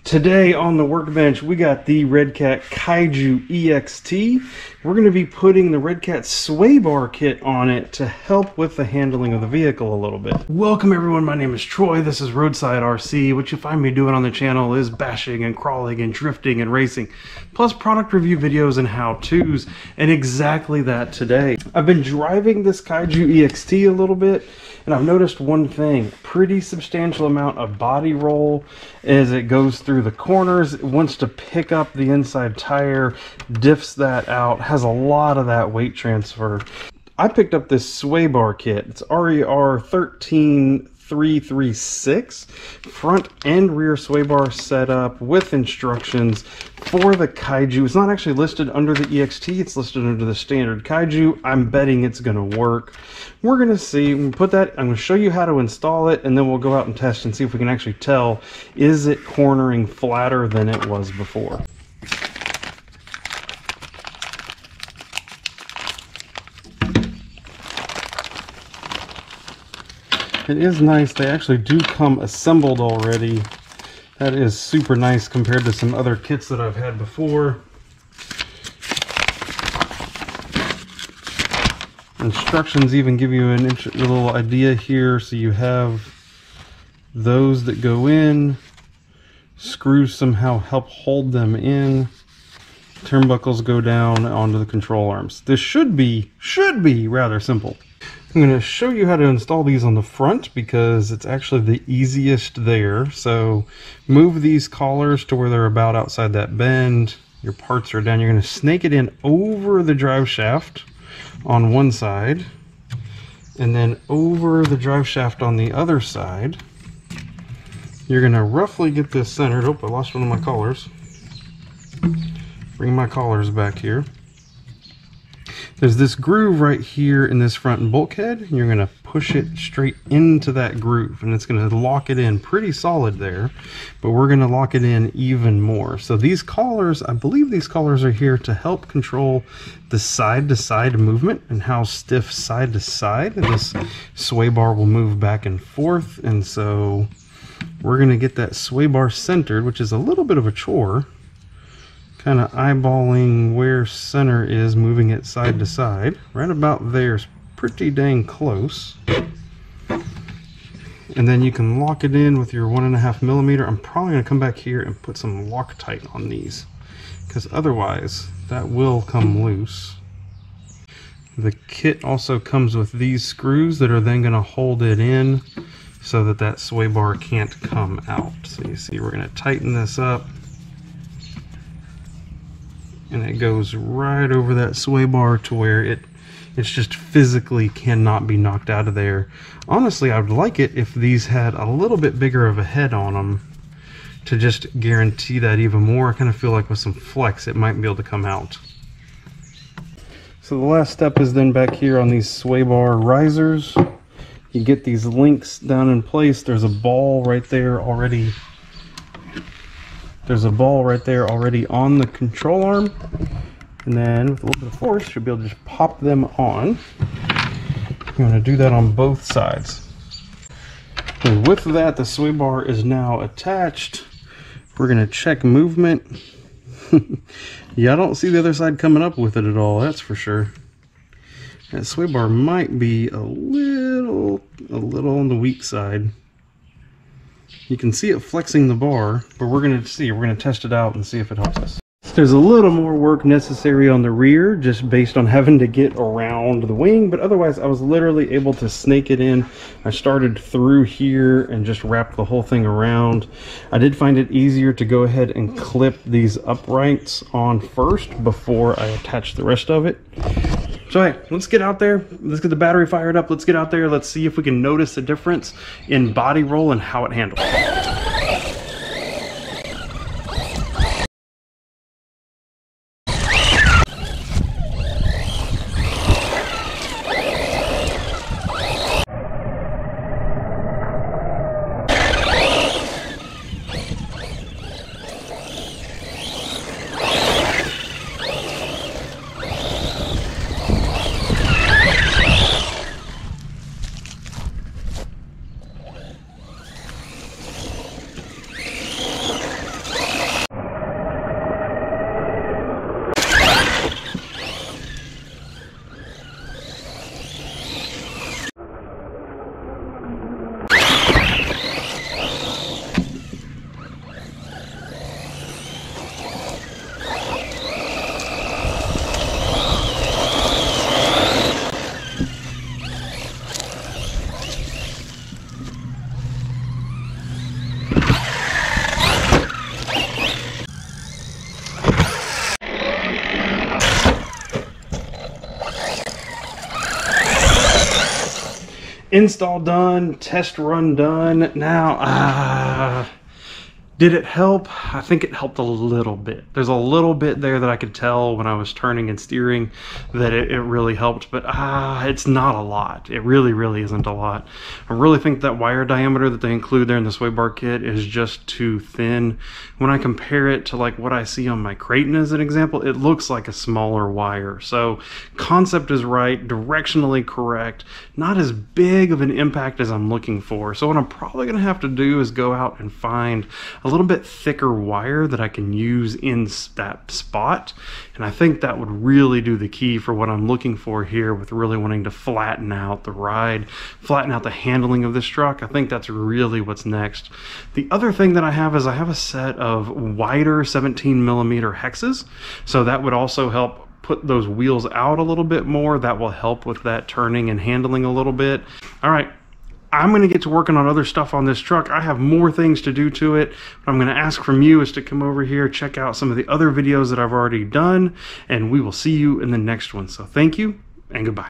Today on the workbench, we got the Redcat Kaiju EXT. We're going to be putting the Redcat SwayBar kit on it to help with the handling of the vehicle a little bit. Welcome everyone, my name is Troy, this is Roadside RC. What you find me doing on the channel is bashing and crawling and drifting and racing, plus product review videos and how-tos, and exactly that today. I've been driving this Kaiju EXT a little bit, and I've noticed one thing, pretty substantial amount of body roll as it goes through the corners. It wants to pick up the inside tire, diffs that out, has a lot of that weight transfer. I picked up this SwayBar kit. It's RER 13336, front and rear SwayBar setup with instructions for the Kaiju. It's not actually listed under the EXT, it's listed under the standard Kaiju. I'm betting it's gonna work. We're gonna see, I'm gonna show you how to install it, and then we'll go out and test and see if we can actually tell, is it cornering flatter than it was before. It is nice, they actually do come assembled already. That is super nice compared to some other kits that I've had before. Instructions even give you a little idea here, so you have those that go in, screws somehow help hold them in, turnbuckles go down onto the control arms. This should be rather simple. I'm going to show you how to install these on the front because it's actually the easiest there. So move these collars to where they're about outside that bend. Your parts are down. You're going to snake it in over the drive shaft on one side and then over the drive shaft on the other side. You're going to roughly get this centered. Oh, I lost one of my collars. Bring my collars back here. There's this groove right here in this front bulkhead, and you're going to push it straight into that groove, and it's going to lock it in pretty solid there, but we're going to lock it in even more. So these collars, I believe these collars are here to help control the side-to-side movement and how stiff side-to-side this SwayBar will move back and forth, and so we're going to get that SwayBar centered, which is a little bit of a chore. Kind of eyeballing where center is, moving it side to side. Right about there is pretty dang close. And then you can lock it in with your 1.5 millimeter. I'm probably going to come back here and put some Loctite on these, because otherwise that will come loose. The kit also comes with these screws that are then going to hold it in so that that SwayBar can't come out. So you see we're going to tighten this up, and it goes right over that SwayBar to where it's just physically cannot be knocked out of there. Honestly, I would like it if these had a little bit bigger of a head on them to just guarantee that even more. I kind of feel like with some flex it might be able to come out. So the last step is then back here on these SwayBar risers. You get these links down in place. There's a ball right there already. There's a ball right there already on the control arm, and then with a little bit of force you'll be able to just pop them on. You want to do that on both sides. And with that, the SwayBar is now attached. We're going to check movement. Yeah, I don't see the other side coming up with it at all, that's for sure. That SwayBar might be a little on the weak side. You can see it flexing the bar, but we're going to test it out and see if it helps us. There's a little more work necessary on the rear, just based on having to get around the wing, but otherwise I was literally able to snake it in. I started through here and just wrapped the whole thing around. I did find it easier to go ahead and clip these uprights on first before I attach the rest of it. So hey, let's get out there, let's get the battery fired up, let's get out there, let's see if we can notice the difference in body roll and how it handles. Install done, test run done. Now, did it help? I think it helped a little bit. There's a little bit there that I could tell when I was turning and steering that it really helped, but it's not a lot. It really isn't a lot. I really think that wire diameter that they include there in the SwayBar kit is just too thin. When I compare it to like what I see on my Creighton as an example, it looks like a smaller wire. So concept is right, directionally correct, not as big of an impact as I'm looking for. So what I'm probably gonna have to do is go out and find a little bit thicker wire that I can use in that spot, and I think that would really do the key for what I'm looking for here with really wanting to flatten out the ride, flatten out the handling of this truck. I think that's really what's next. The other thing that I have is I have a set of wider 17mm hexes, so that would also help put those wheels out a little bit more. That will help with that turning and handling a little bit. All right, I'm going to get to working on other stuff on this truck. I have more things to do to it. What I'm going to ask from you is to come over here, check out some of the other videos that I've already done, and we will see you in the next one. So thank you and goodbye.